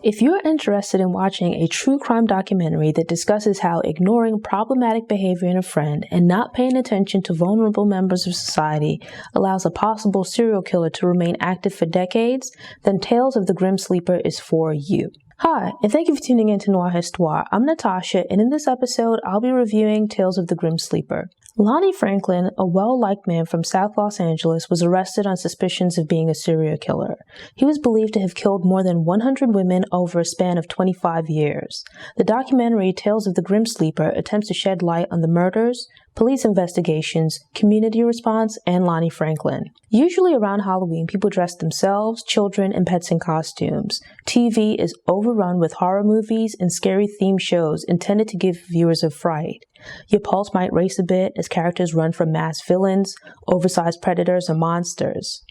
If you're interested in watching a true crime documentary that discusses how ignoring problematic behavior in a friend and not paying attention to vulnerable members of society allows a possible serial killer to remain active for decades, then Tales of the Grim Sleeper is for you. Hi, and thank you for tuning in to Noir Histoire. I'm Natasha, and in this episode, I'll be reviewing Tales of the Grim Sleeper. Lonnie Franklin, a well-liked man from South Los Angeles, was arrested on suspicions of being a serial killer. He was believed to have killed more than 100 women over a span of 25 years. The documentary Tales of the Grim Sleeper attempts to shed light on the murders, police investigations, community response, and Lonnie Franklin. Usually around Halloween, people dress themselves, children, and pets in costumes. TV is overrun with horror movies and scary themed shows intended to give viewers a fright. Your pulse might race a bit as characters run from masked villains, oversized predators, and monsters.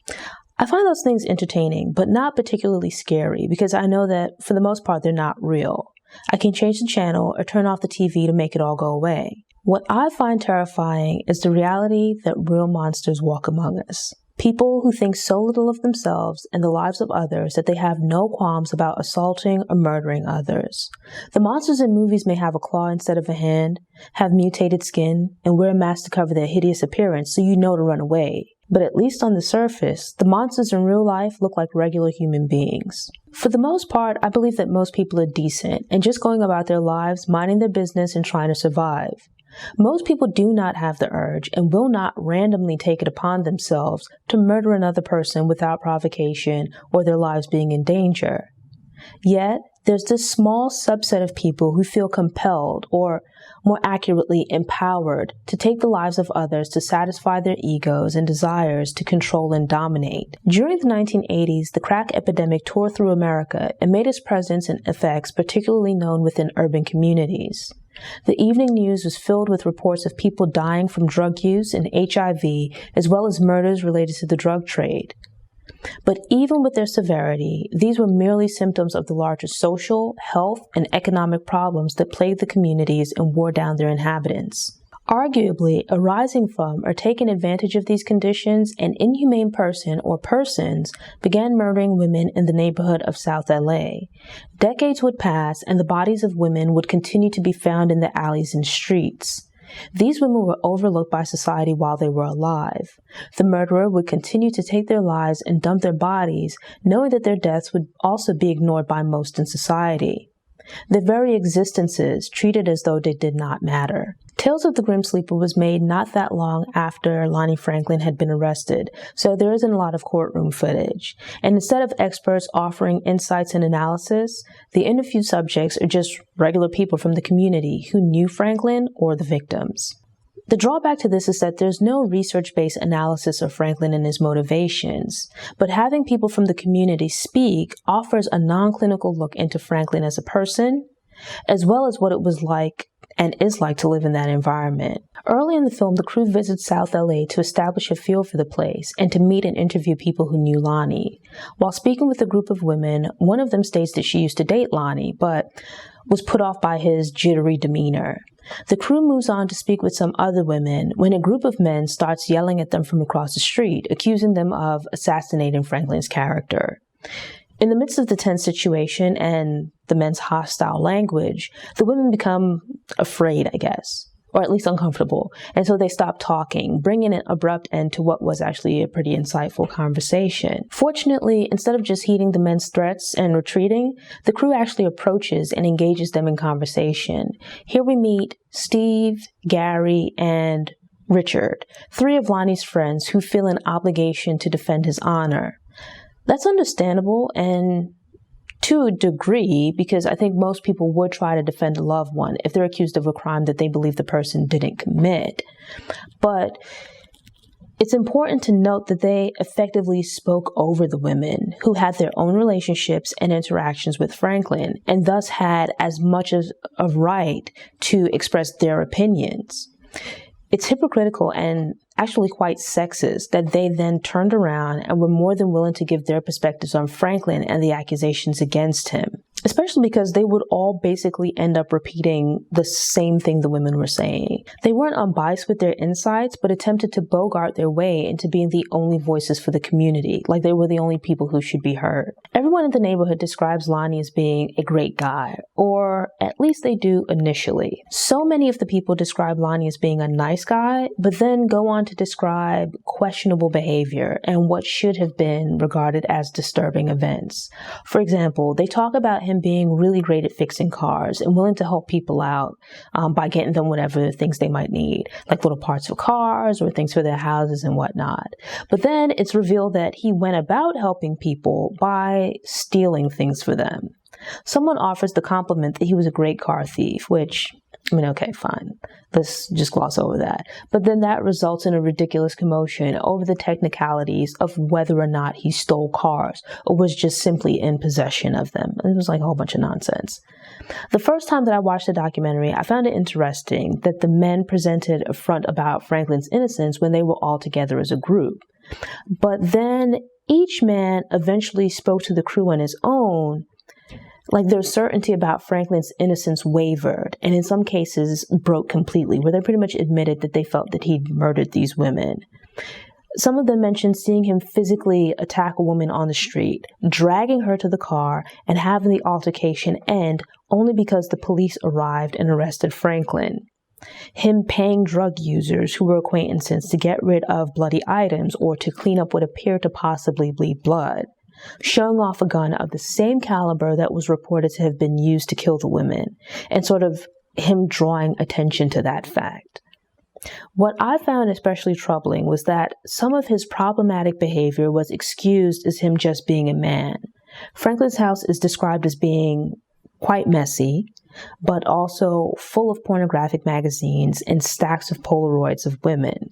I find those things entertaining, but not particularly scary, because I know that, for the most part, they're not real. I can change the channel or turn off the TV to make it all go away. What I find terrifying is the reality that real monsters walk among us. People who think so little of themselves and the lives of others that they have no qualms about assaulting or murdering others. The monsters in movies may have a claw instead of a hand, have mutated skin, and wear a mask to cover their hideous appearance so you know to run away. But at least on the surface, the monsters in real life look like regular human beings. For the most part, I believe that most people are decent and just going about their lives, minding their business and trying to survive. Most people do not have the urge and will not randomly take it upon themselves to murder another person without provocation or their lives being in danger. Yet, there's this small subset of people who feel compelled, or more accurately, empowered, to take the lives of others to satisfy their egos and desires to control and dominate. During the 1980s, the crack epidemic tore through America and made its presence and effects particularly known within urban communities. The evening news was filled with reports of people dying from drug use and HIV, as well as murders related to the drug trade. But even with their severity, these were merely symptoms of the larger social, health, and economic problems that plagued the communities and wore down their inhabitants. Arguably, arising from or taking advantage of these conditions, an inhumane person or persons began murdering women in the neighborhood of South LA. Decades would pass, and the bodies of women would continue to be found in the alleys and streets. These women were overlooked by society while they were alive. The murderer would continue to take their lives and dump their bodies, knowing that their deaths would also be ignored by most in society. Their very existences treated as though they did not matter. Tales of the Grim Sleeper was made not that long after Lonnie Franklin had been arrested, so there isn't a lot of courtroom footage. And instead of experts offering insights and analysis, the interviewed subjects are just regular people from the community who knew Franklin or the victims. The drawback to this is that there's no research-based analysis of Franklin and his motivations, but having people from the community speak offers a non-clinical look into Franklin as a person, as well as what it was like and is like to live in that environment. Early in the film, the crew visits South LA to establish a feel for the place and to meet and interview people who knew Lonnie. While speaking with a group of women, one of them states that she used to date Lonnie, but was put off by his jittery demeanor. The crew moves on to speak with some other women when a group of men starts yelling at them from across the street, accusing them of assassinating Franklin's character. In the midst of the tense situation and the men's hostile language, the women become afraid, I guess, or at least uncomfortable, and so they stop talking, bringing an abrupt end to what was actually a pretty insightful conversation. Fortunately, instead of just heeding the men's threats and retreating, the crew actually approaches and engages them in conversation. Here we meet Steve, Gary, and Richard, three of Lonnie's friends who feel an obligation to defend his honor. That's understandable, and to a degree, because I think most people would try to defend a loved one if they're accused of a crime that they believe the person didn't commit. But it's important to note that they effectively spoke over the women who had their own relationships and interactions with Franklin, and thus had as much as a right to express their opinions. It's hypocritical and actually quite sexist that they then turned around and were more than willing to give their perspectives on Franklin and the accusations against him, especially especially because they would all basically end up repeating the same thing the women were saying. They weren't unbiased with their insights, but attempted to bogart their way into being the only voices for the community, like they were the only people who should be heard. Everyone in the neighborhood describes Lonnie as being a great guy, or at least they do initially. So many of the people describe Lonnie as being a nice guy, but then go on to describe questionable behavior and what should have been regarded as disturbing events. For example, they talk about him being really great at fixing cars and willing to help people out by getting them whatever things they might need, like little parts for cars or things for their houses and whatnot. But then it's revealed that he went about helping people by stealing things for them. Someone offers the compliment that he was a great car thief, which, I mean, okay, fine. Let's just gloss over that. But then that results in a ridiculous commotion over the technicalities of whether or not he stole cars or was just simply in possession of them. It was like a whole bunch of nonsense. The first time that I watched the documentary, I found it interesting that the men presented a front about Franklin's innocence when they were all together as a group. But then each man eventually spoke to the crew on his own. Like their certainty about Franklin's innocence wavered, and in some cases broke completely, where they pretty much admitted that they felt that he'd murdered these women. Some of them mentioned seeing him physically attack a woman on the street, dragging her to the car, and having the altercation end only because the police arrived and arrested Franklin. Him paying drug users who were acquaintances to get rid of bloody items or to clean up what appeared to possibly bleed blood. Showing off a gun of the same caliber that was reported to have been used to kill the women, and sort of him drawing attention to that fact. What I found especially troubling was that some of his problematic behavior was excused as him just being a man. Franklin's house is described as being quite messy, but also full of pornographic magazines and stacks of Polaroids of women.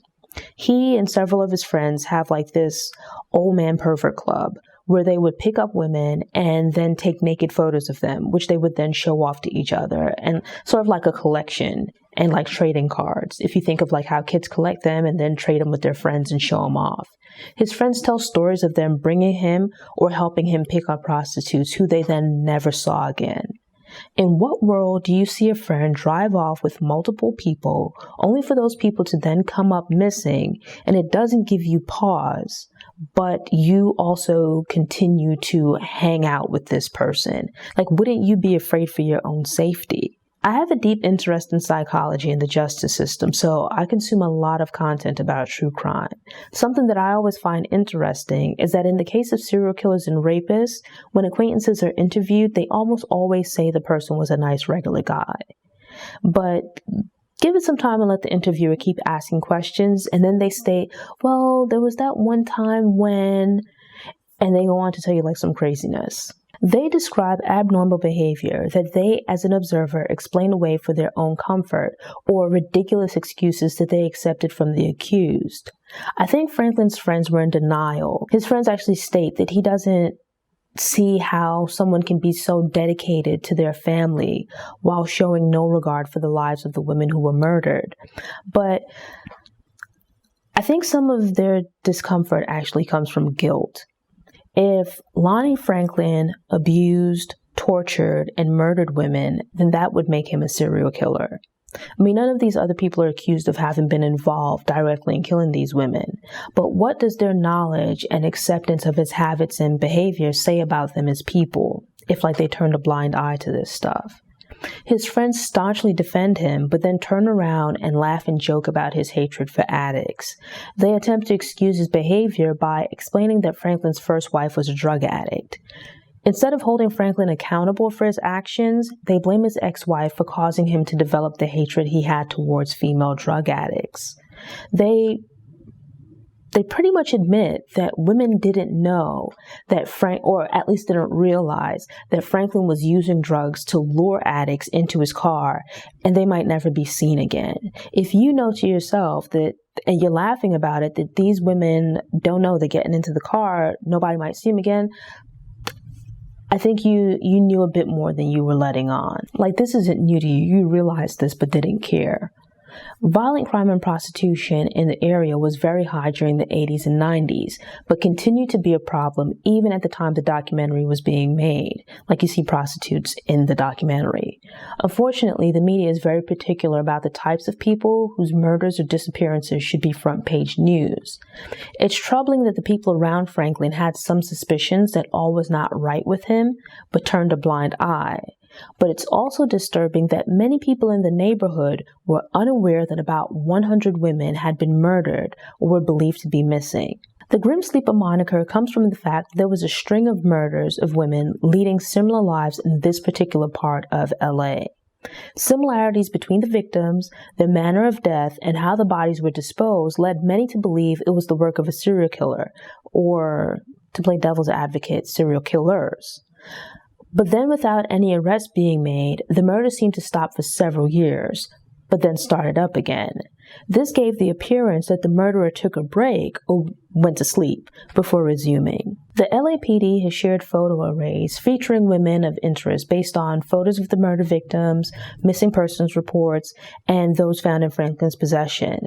He and several of his friends have like this old man pervert club where they would pick up women and then take naked photos of them, which they would then show off to each other, and sort of like a collection and like trading cards. If you think of like how kids collect them and then trade them with their friends and show them off. His friends tell stories of them bringing him or helping him pick up prostitutes who they then never saw again. In what world do you see a friend drive off with multiple people only for those people to then come up missing, and it doesn't give you pause, but you also continue to hang out with this person? Like, wouldn't you be afraid for your own safety? I have a deep interest in psychology and the justice system, so I consume a lot of content about true crime. Something that I always find interesting is that in the case of serial killers and rapists, when acquaintances are interviewed, they almost always say the person was a nice regular guy. But give it some time and let the interviewer keep asking questions, and then they state, well, there was that one time when, and they go on to tell you like some craziness. They describe abnormal behavior that they, as an observer, explain away for their own comfort, or ridiculous excuses that they accepted from the accused. I think Franklin's friends were in denial. His friends actually state that he doesn't see how someone can be so dedicated to their family while showing no regard for the lives of the women who were murdered. But I think some of their discomfort actually comes from guilt. If Lonnie Franklin abused, tortured, and murdered women, then that would make him a serial killer. I mean, none of these other people are accused of having been involved directly in killing these women. But what does their knowledge and acceptance of his habits and behaviors say about them as people, if like they turned a blind eye to this stuff? His friends staunchly defend him, but then turn around and laugh and joke about his hatred for addicts. They attempt to excuse his behavior by explaining that Franklin's first wife was a drug addict. Instead of holding Franklin accountable for his actions, they blame his ex-wife for causing him to develop the hatred he had towards female drug addicts. They pretty much admit that women didn't know that or at least didn't realize that Franklin was using drugs to lure addicts into his car, and they might never be seen again. If you know to yourself that, and you're laughing about it, that these women don't know that getting into the car, nobody might see them again, I think you knew a bit more than you were letting on. Like, this isn't new to you. You realized this but didn't care. Violent crime and prostitution in the area was very high during the 80s and 90s, but continued to be a problem even at the time the documentary was being made, like you see prostitutes in the documentary. Unfortunately, the media is very particular about the types of people whose murders or disappearances should be front page news. It's troubling that the people around Franklin had some suspicions that all was not right with him, but turned a blind eye. But it's also disturbing that many people in the neighborhood were unaware that about 100 women had been murdered or were believed to be missing. The Grim Sleeper moniker comes from the fact that there was a string of murders of women leading similar lives in this particular part of LA. Similarities between the victims, their manner of death, and how the bodies were disposed led many to believe it was the work of a serial killer, or, to play devil's advocate, serial killers. But then without any arrests being made, the murders seemed to stop for several years, but then started up again. This gave the appearance that the murderer took a break or went to sleep before resuming. The LAPD has shared photo arrays featuring women of interest based on photos of the murder victims, missing persons reports, and those found in Franklin's possession.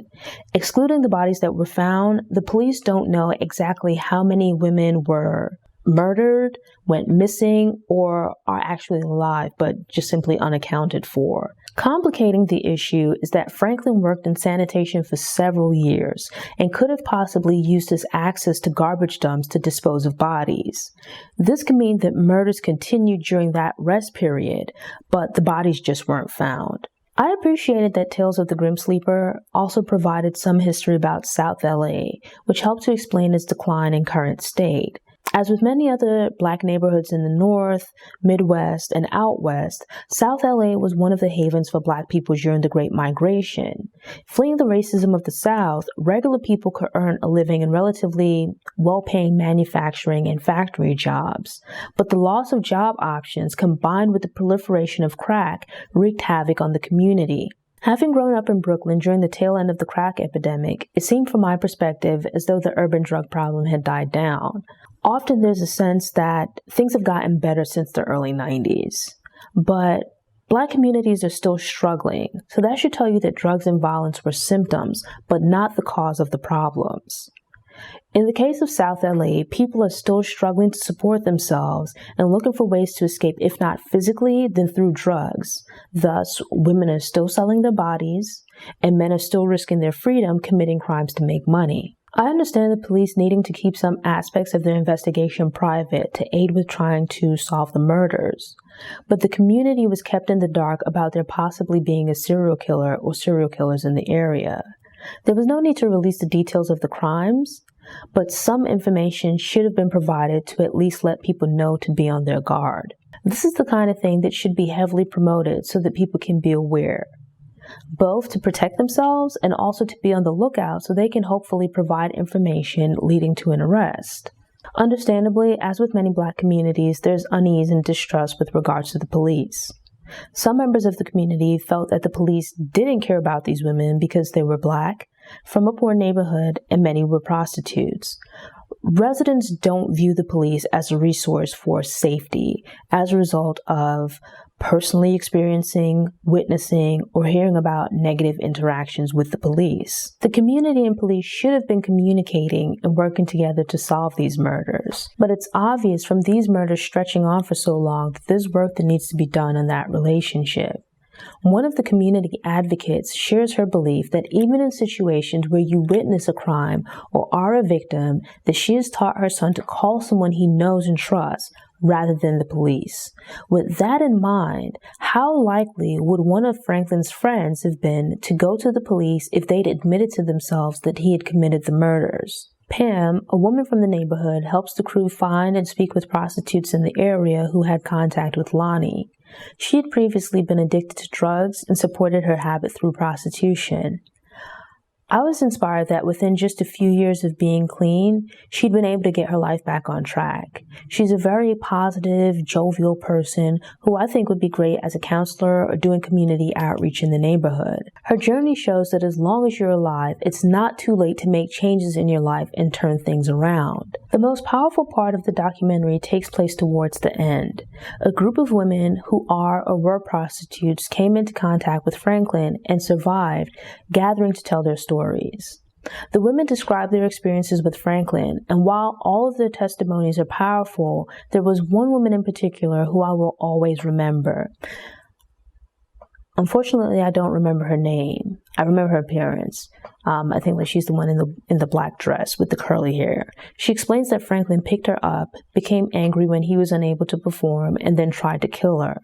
Excluding the bodies that were found, the police don't know exactly how many women were murdered, went missing, or are actually alive, but just simply unaccounted for. Complicating the issue is that Franklin worked in sanitation for several years and could have possibly used his access to garbage dumps to dispose of bodies. This could mean that murders continued during that rest period, but the bodies just weren't found. I appreciated that Tales of the Grim Sleeper also provided some history about South LA, which helped to explain its decline and current state. As with many other Black neighborhoods in the North, Midwest, and Out West, South LA was one of the havens for Black people during the Great Migration. Fleeing the racism of the South, regular people could earn a living in relatively well-paying manufacturing and factory jobs. But the loss of job options, combined with the proliferation of crack, wreaked havoc on the community. Having grown up in Brooklyn during the tail end of the crack epidemic, it seemed from my perspective as though the urban drug problem had died down. Often there's a sense that things have gotten better since the early 90s, but Black communities are still struggling, so that should tell you that drugs and violence were symptoms, but not the cause of the problems. In the case of South LA, people are still struggling to support themselves and looking for ways to escape, if not physically, then through drugs. Thus, women are still selling their bodies, and men are still risking their freedom committing crimes to make money. I understand the police needing to keep some aspects of their investigation private to aid with trying to solve the murders, but the community was kept in the dark about there possibly being a serial killer or serial killers in the area. There was no need to release the details of the crimes, but some information should have been provided to at least let people know to be on their guard. This is the kind of thing that should be heavily promoted so that people can be aware, both to protect themselves and also to be on the lookout so they can hopefully provide information leading to an arrest. Understandably, as with many Black communities, there's unease and distrust with regards to the police. Some members of the community felt that the police didn't care about these women because they were Black, from a poor neighborhood, and many were prostitutes. Residents don't view the police as a resource for safety as a result of personally experiencing, witnessing, or hearing about negative interactions with the police. The community and police should have been communicating and working together to solve these murders. But it's obvious from these murders stretching on for so long that there's work that needs to be done on that relationship. One of the community advocates shares her belief that even in situations where you witness a crime or are a victim, that she has taught her son to call someone he knows and trusts rather than the police. With that in mind, how likely would one of Franklin's friends have been to go to the police if they'd admitted to themselves that he had committed the murders? Pam, a woman from the neighborhood, helps the crew find and speak with prostitutes in the area who had contact with Lonnie. She had previously been addicted to drugs and supported her habit through prostitution. I was inspired that within just a few years of being clean, she'd been able to get her life back on track. She's a very positive, jovial person who I think would be great as a counselor or doing community outreach in the neighborhood. Her journey shows that as long as you're alive, it's not too late to make changes in your life and turn things around. The most powerful part of the documentary takes place towards the end. A group of women who are or were prostitutes came into contact with Franklin and survived, gathering to tell their stories. The women described their experiences with Franklin, and while all of their testimonies are powerful, there was one woman in particular who I will always remember. Unfortunately, I don't remember her name. I remember her appearance. I think that she's the one in the black dress with the curly hair. She explains that Franklin picked her up, became angry when he was unable to perform, and then tried to kill her.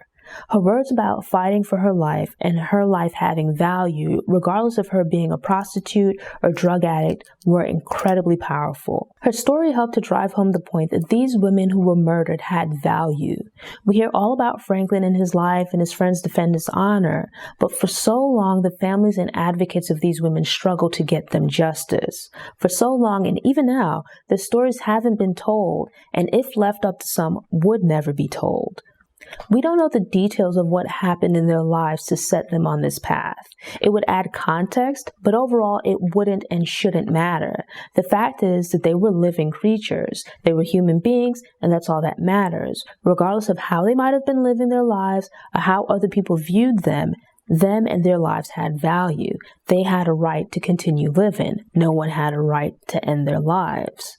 Her words about fighting for her life and her life having value, regardless of her being a prostitute or drug addict, were incredibly powerful. Her story helped to drive home the point that these women who were murdered had value. We hear all about Franklin and his life and his friends defend his honor, but for so long the families and advocates of these women struggled to get them justice. For so long, and even now, the stories haven't been told, and if left up to some, would never be told. We don't know the details of what happened in their lives to set them on this path. It would add context, but overall it wouldn't and shouldn't matter. The fact is that they were living creatures. They were human beings, and that's all that matters. Regardless of how they might have been living their lives or how other people viewed them and their lives had value. They had a right to continue living. No one had a right to end their lives.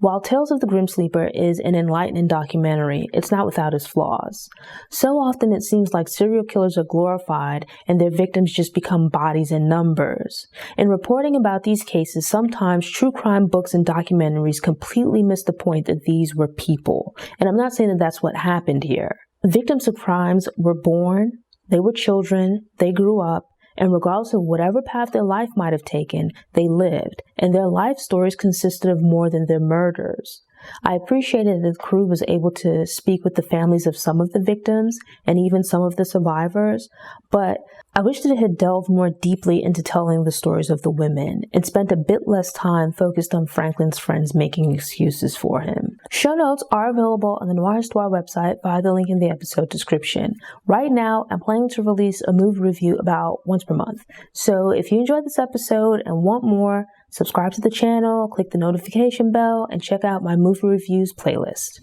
While Tales of the Grim Sleeper is an enlightening documentary, it's not without its flaws. So often it seems like serial killers are glorified and their victims just become bodies and numbers. In reporting about these cases, sometimes true crime books and documentaries completely miss the point that these were people. And I'm not saying that that's what happened here. Victims of crimes were born, they were children, they grew up, and regardless of whatever path their life might have taken, they lived, and their life stories consisted of more than their murders. I appreciated that the crew was able to speak with the families of some of the victims and even some of the survivors, but I wish that it had delved more deeply into telling the stories of the women and spent a bit less time focused on Franklin's friends making excuses for him. Show notes are available on the Noir Histoire website via the link in the episode description. Right now, I'm planning to release a movie review about once per month. So if you enjoyed this episode and want more, subscribe to the channel, click the notification bell, and check out my movie reviews playlist.